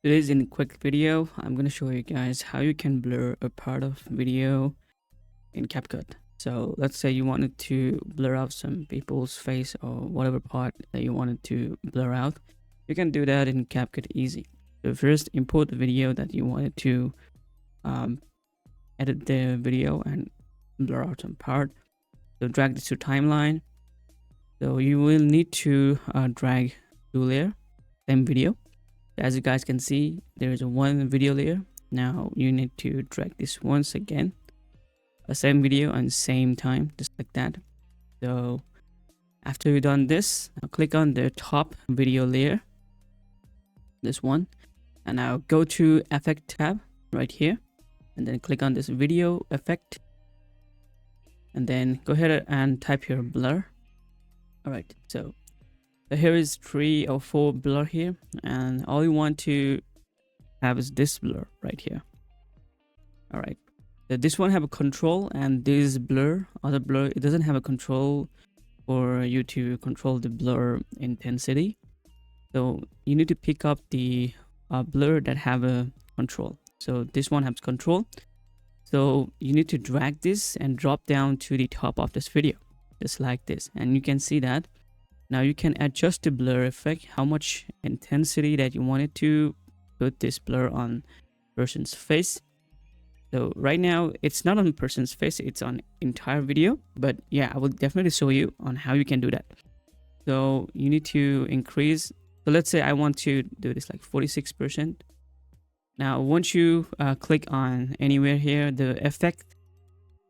Today's in a quick video, I'm going to show you guys how you can blur a part of video in Capcut. So let's say you wanted to blur out some people's face or whatever part that you wanted to blur out. You can do that in Capcut easy. So first import the video that you wanted to edit the video and blur out some part. So drag this to timeline. So you will need to drag two layer, same video. As you guys can see, there is a one video layer. Now you need to drag this once again, the same video and same time, just like that. So after you've done this, now click on the top video layer, this one, and now go to effect tab right here, and then click on this video effect, and then go ahead and type your blur. All right, so here is 3 or 4 blur here, and all you want to have is this blur right here. All right, so this one have a control, and this blur, other blur, it doesn't have a control for you to control the blur intensity. So you need to pick up the blur that have a control. So this one has control, so you need to drag this and drop down to the top of this video, just like this, and you can see that. Now you can adjust the blur effect, how much intensity that you wanted to put this blur on person's face. So right now it's not on person's face, it's on entire video, but yeah, I will definitely show you on how you can do that. So you need to increase, so let's say I want to do this like 46%. Now once you click on anywhere here, the effect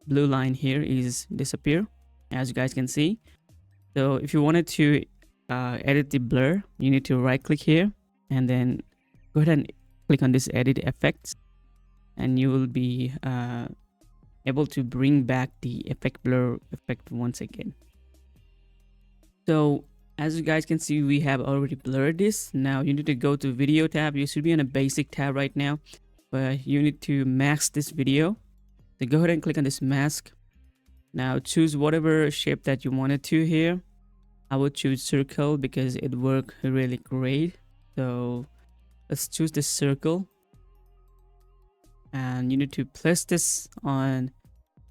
blue line here is disappear, as you guys can see. So if you wanted to edit the blur, you need to right click here and then go ahead and click on this edit effects, and you will be able to bring back the effect blur effect once again. So as you guys can see, we have already blurred this. Now you need to go to video tab. You should be in a basic tab right now, but you need to mask this video. So go ahead and click on this mask. Now choose whatever shape that you wanted to here. I would choose circle because it worked really great. So let's choose this circle, and you need to place this on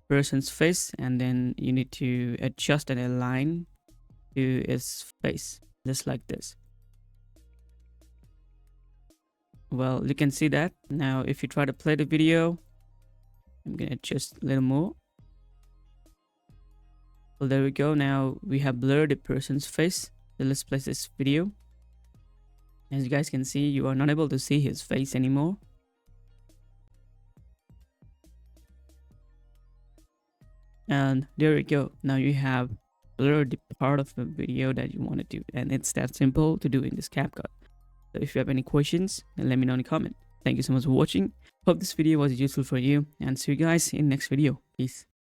person's face, and then you need to adjust and align to its face, just like this. Well, you can see that. Now if you try to play the video, I'm gonna adjust a little more. Well, there we go. Now we have blurred the person's face. So let's play this video. As you guys can see, you are not able to see his face anymore. And there we go. Now you have blurred the part of the video that you want to do, and it's that simple to do in this Capcut. So if you have any questions, then let me know in the comment. Thank you so much for watching. Hope this video was useful for you, and see you guys in next video. Peace.